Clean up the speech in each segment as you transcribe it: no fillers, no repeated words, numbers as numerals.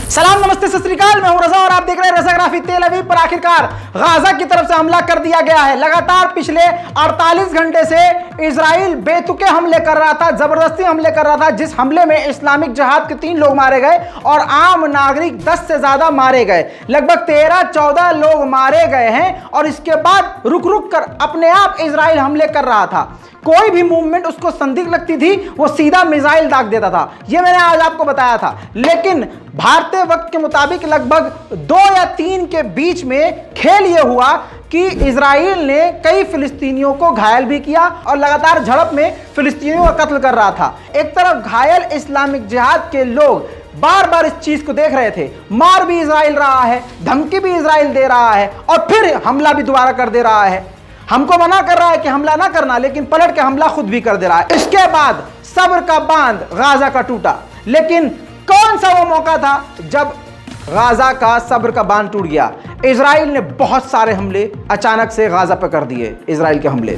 सलाम नमस्ते सत श्री अकाल, मैं हूं रजा और आप देख रहे हैं रजाग्राफी। तेल अवीव पर आखिरकार गाजा की तरफ से हमला कर दिया गया है। लगातार पिछले 48 घंटे से इजराइल बेतुके हमले कर रहा था, जबरदस्ती हमले कर रहा था, जिस हमले में इस्लामिक जिहाद के 3 लोग मारे गए और आम नागरिक 10 से ज्यादा मारे गए। लगभग 13-14 लोग मारे गए हैं और इसके बाद रुक रुक कर अपने आप इजराइल हमले कर रहा था। कोई भी मूवमेंट उसको संदिग्ध लगती थी, वो सीधा मिसाइल दाग देता था। ये मैंने आज आपको बताया था। लेकिन भारतीय वक्त के मुताबिक लगभग 2 या 3 के बीच में खेल यह हुआ कि इजराइल ने कई फिलिस्तीनियों को घायल भी किया और लगातार झड़प में फिलिस्तीनियों का कत्ल कर रहा था। एक तरफ घायल इस्लामिक जिहाद के लोग बार बार इस चीज को देख रहे थे, मार भी इजराइल रहा है, धमकी भी इजराइल दे रहा है और फिर हमला भी दोबारा कर दे रहा है। हमको मना कर रहा है कि हमला ना करना, लेकिन पलट के हमला खुद भी कर दे रहा है। इसके बाद सब्र का बांध गाजा का टूटा। लेकिन कौन सा वो मौका था जब गाजा का सब्र का बांध टूट गया? इजराइल ने बहुत सारे हमले अचानक से गाजा पे कर दिए। इजराइल के हमले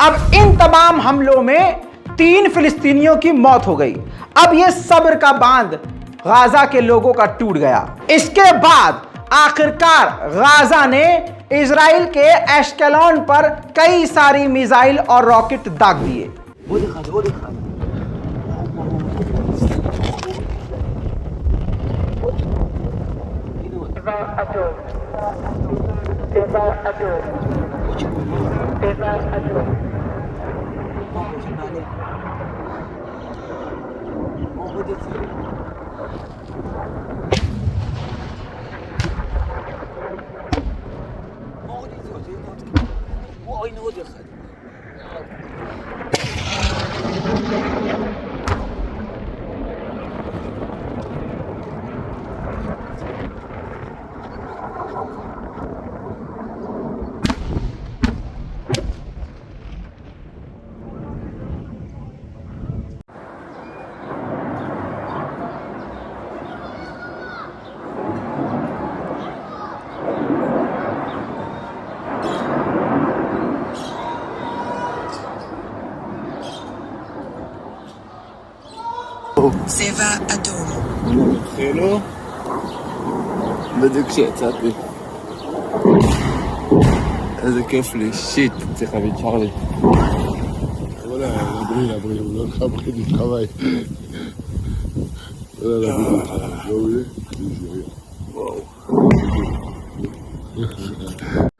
अब इन तमाम हमलों में 3 फिलिस्तीनियों की मौत हो गई। अब यह सब्र का बांध गाजा के लोगों का टूट गया। इसके बाद आखिरकार गाजा ने इजराइल के एश्केलॉन पर कई सारी मिसाइल और रॉकेट दाग दिए। צבע אדום. התחילו? בדיוק שיצאתי. איזה כיף לי, שיט, צריך להביא צ'רלי. וואלה, להבריא, הוא לא חבחית איתך ביי. וואלה, להבריא איתך, לא יהיה? וואו.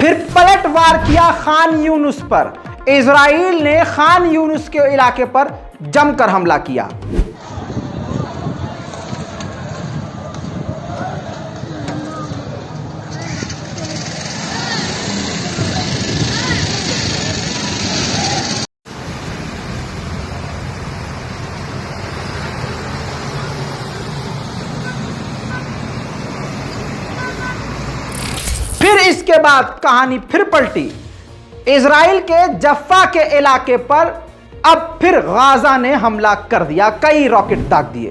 फिर पलटवार किया खान यूनुस पर। इजराइल ने खान यूनुस के इलाके पर जमकर हमला किया। फिर इसके बाद कहानी फिर पलटी। इजराइल के जफ्फा के इलाके पर अब फिर गाजा ने हमला कर दिया, कई रॉकेट दाग दिए।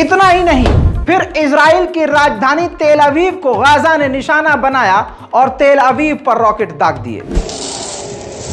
इतना ही नहीं, फिर इजराइल की राजधानी तेल अवीव को गाजा ने निशाना बनाया और तेल अवीव पर रॉकेट दाग दिए।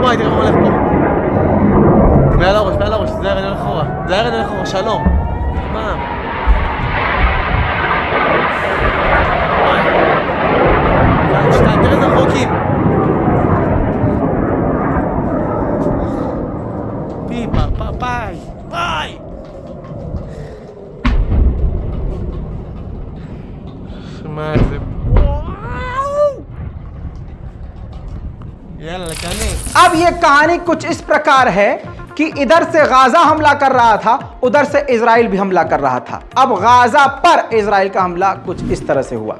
וואי, תראה מה הולך פה. מעל הראש, זה ירד אחורה, שלום. מה? שתיים, תראה איזה רחוקים. ביי. שמע איזה... अब ये कहानी कुछ इस प्रकार है कि इधर से गाजा हमला कर रहा था, उधर से इजराइल भी हमला कर रहा था। अब गाजा पर इजराइल का हमला कुछ इस तरह से हुआ।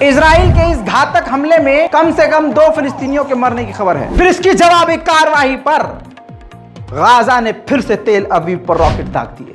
इजराइल के इस घातक हमले में कम से कम 2 फिलिस्तीनियों के मरने की खबर है। फिर इसकी जवाबी कार्रवाई पर गाजा ने फिर से तेल अवीव पर रॉकेट दाग दिए।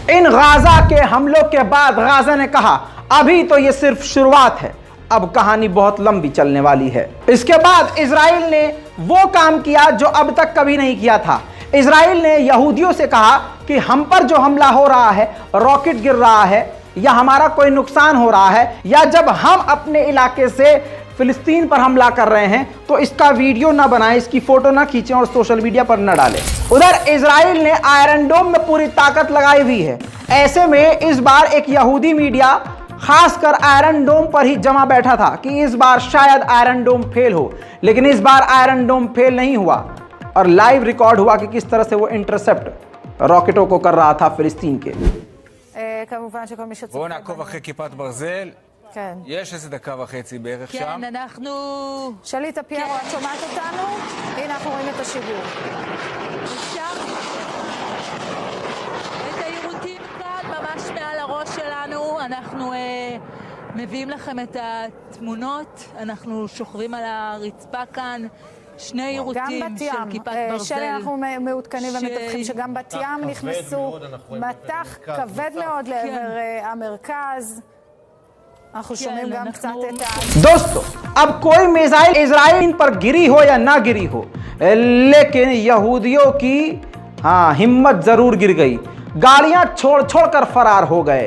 इन गाजा के हमलों के बाद गाजा ने कहा अभी तो ये सिर्फ शुरुआत है, अब कहानी बहुत लंबी चलने वाली है। इसके बाद इजराइल ने वो काम किया जो अब तक कभी नहीं किया था। इजराइल ने यहूदियों से कहा कि हम पर जो हमला हो रहा है, रॉकेट गिर रहा है या हमारा कोई नुकसान हो रहा है या जब हम अपने इलाके से फिलिस्तीन पर हमला कर रहे हैं तो इसका वीडियो ना बनाएं, इसकी फोटो ना खींचें और सोशल मीडिया पर न डालें। उधर इजराइल ने आयरन डोम में पूरी ताकत लगाई हुई है। ऐसे में इस बार एक यहूदी मीडिया खासकर आयरन डोम पर ही जमा बैठा था कि इस बार शायद आयरन डोम फेल हो, लेकिन इस बार आयरन डोम फेल नहीं हुआ और लाइव रिकॉर्ड हुआ कि किस तरह से वो इंटरसेप्ट रॉकेटों को कर रहा था फिलिस्तीन के। כמובן שכל מי שצריך... בואו נעקוב אחרי כיפת ברזל. כן. יש איזה דקה וחצי בערך שם. כן, אנחנו... שליטה פיירו, את שומעת אותנו? הנה, אנחנו רואים את השיגור. אפשר? את היירוטים כאן, ממש מעל הראש שלנו. אנחנו מביאים לכם את התמונות, אנחנו שוכבים על הרצפה כאן, שני גם יירוטים בת של ים, כיפת ברזל. שלי אנחנו מעודכנים ומתווכים שגם בת ים נכנסו, מטח כבד מאוד לעבר המרכז. אנחנו שומעים גם קצת את ה... दोस्तों अब कोई मिसाइल इजराइल पर गिरी हो या ना गिरी हो, लेकिन यहूदियों की हिम्मत जरूर गिर गई। गाड़ियां छोड़ छोड़ कर फरार हो गए।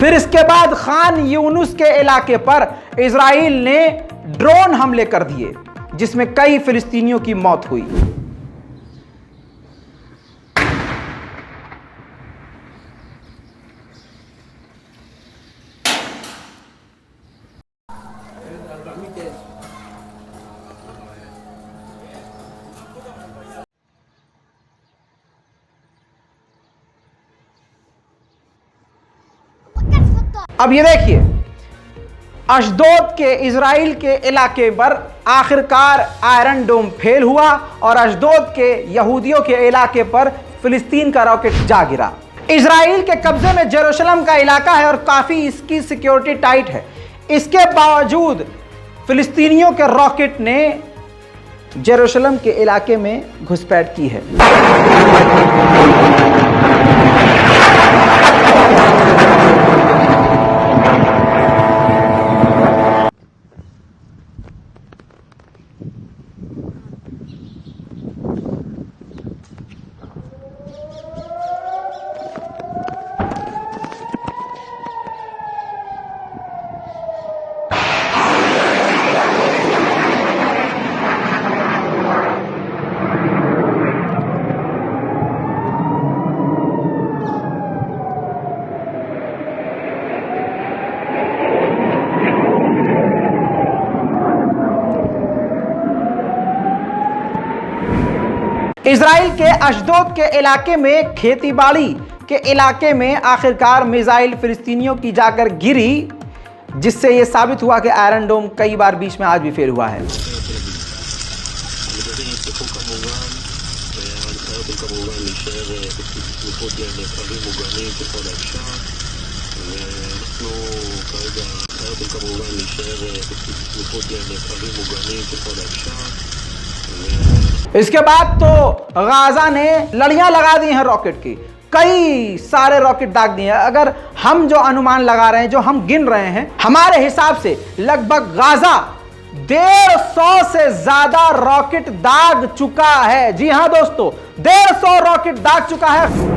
फिर इसके बाद खान यूनुस के इलाके पर इजराइल ने ड्रोन हमले कर दिए, जिसमें कई फिलिस्तीनियों की मौत हुई। अब ये देखिए, अशदोद के इजराइल के इलाके पर आखिरकार आयरन डोम फेल हुआ और अशदोद के यहूदियों के इलाके पर फिलिस्तीन का रॉकेट जा गिरा। इजराइल के कब्जे में जेरूशलम का इलाका है और काफी इसकी सिक्योरिटी टाइट है। इसके बावजूद फिलिस्तीनियों के रॉकेट ने जेरूशलम के इलाके में घुसपैठ की है। इजराइल के अशदोद के इलाके में खेतीबाड़ी के इलाके में आखिरकार मिसाइल फिलिस्तीनियों की जाकर गिरी, जिससे यह साबित हुआ कि आयरन डोम कई बार बीच में आज भी फेल हुआ है। इसके बाद तो गाजा ने लड़ियां लगा दी हैं रॉकेट की, कई सारे रॉकेट दाग दिए हैं। अगर हम जो अनुमान लगा रहे हैं, जो हम गिन रहे हैं, हमारे हिसाब से लगभग गाजा 150 से ज्यादा रॉकेट दाग चुका है। जी हां दोस्तों, 150 रॉकेट दाग चुका है।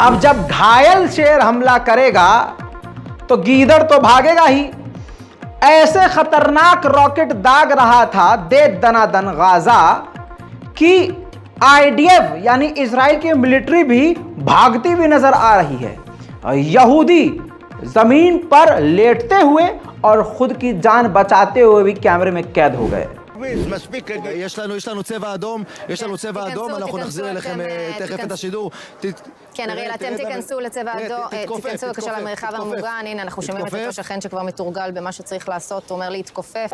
अब जब घायल शेर हमला करेगा तो गीदड़ तो भागेगा ही। ऐसे खतरनाक रॉकेट दाग रहा था दे दनादन गाजा कि आईडीएफ यानी इजराइल की मिलिट्री भी भागती हुई नजर आ रही है। यहूदी जमीन पर लेटते हुए और खुद की जान बचाते हुए भी कैमरे में कैद हो गए। מספיק, יש לנו צבע אדום, אנחנו נחזיר אליכם תכף את השידור. כן, אריאל, אתם תיכנסו לצבע אדום, תיכנסו בבקשה למרחב המוגן. הנה, אנחנו שומעים את אותו שכן שכבר מתורגל במה שצריך לעשות, הוא אומר להתכופף.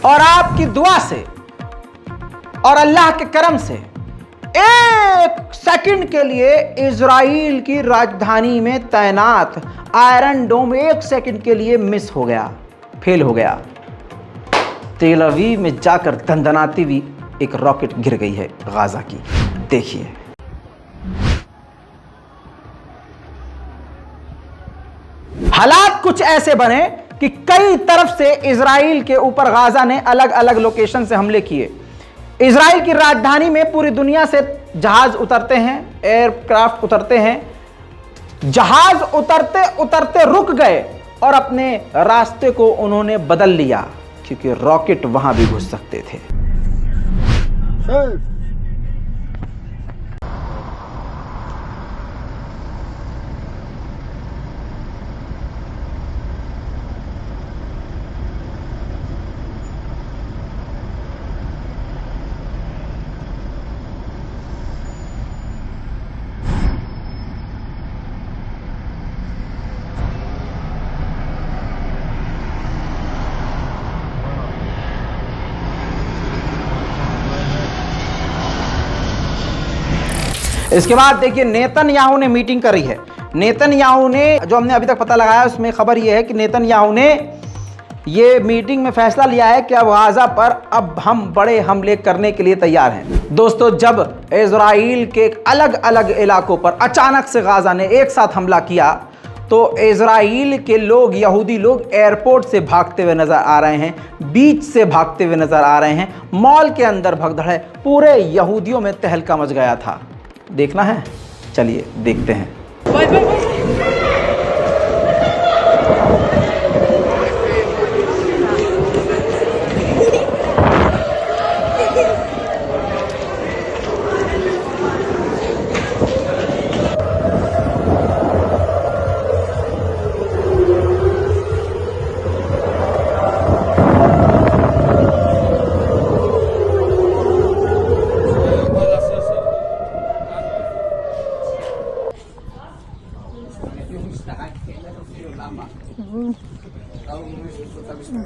और आपकी दुआ से और अल्लाह के करम से एक सेकंड के लिए इजराइल की राजधानी में तैनात आयरन डोम एक सेकंड के लिए मिस हो गया, फेल हो गया। तेल अवीव में जाकर दंदनाती हुई एक रॉकेट गिर गई है गाजा की। देखिए, हालात कुछ ऐसे बने कि कई तरफ से इजराइल के ऊपर गाजा ने अलग अलग लोकेशन से हमले किए। इजराइल की राजधानी में पूरी दुनिया से जहाज उतरते हैं, एयरक्राफ्ट उतरते हैं। जहाज उतरते उतरते रुक गए और अपने रास्ते को उन्होंने बदल लिया, क्योंकि रॉकेट वहां भी घुस सकते थे। इसके बाद देखिए, नेतन्याहू ने मीटिंग करी है। नेतन्याहू ने, जो हमने अभी तक पता लगाया उसमें खबर यह है कि नेतन्याहू ने ये मीटिंग में फैसला लिया है कि अब गाजा पर अब हम बड़े हमले करने के लिए तैयार हैं। दोस्तों, जब इजराइल के अलग अलग इलाकों पर अचानक से गाजा ने एक साथ हमला किया तो इजराइल के लोग, यहूदी लोग एयरपोर्ट से भागते हुए नजर आ रहे हैं, बीच से भागते हुए नजर आ रहे हैं, मॉल के अंदर भगदड़ है, पूरे यहूदियों में तहलका मच गया था। देखना है, चलिए देखते हैं।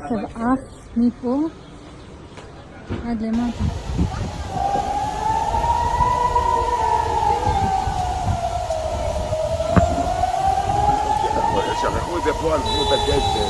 טבעה מפה עד למטה. שכחו את זה פה על גבול הכסף.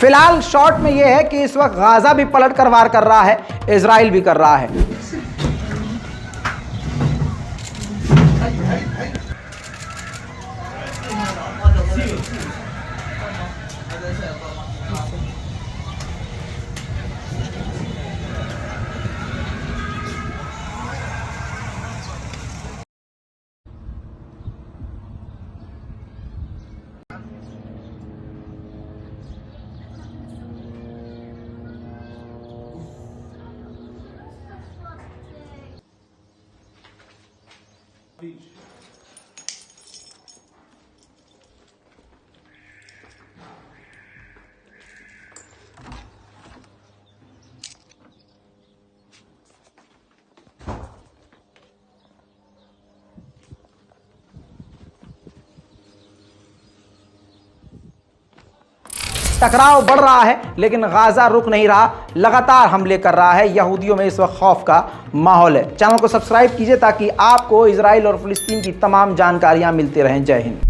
फिलहाल शॉट में यह है कि इस वक्त गाजा भी पलट कर वार कर रहा है, इजराइल भी कर रहा है। टकराव बढ़ रहा है लेकिन गाजा रुक नहीं रहा, लगातार हमले कर रहा है। यहूदियों में इस वक्त खौफ का माहौल है। चैनल को सब्सक्राइब कीजिए ताकि आपको इजराइल और फिलिस्तीन की तमाम जानकारियां मिलती रहें। जय हिंद।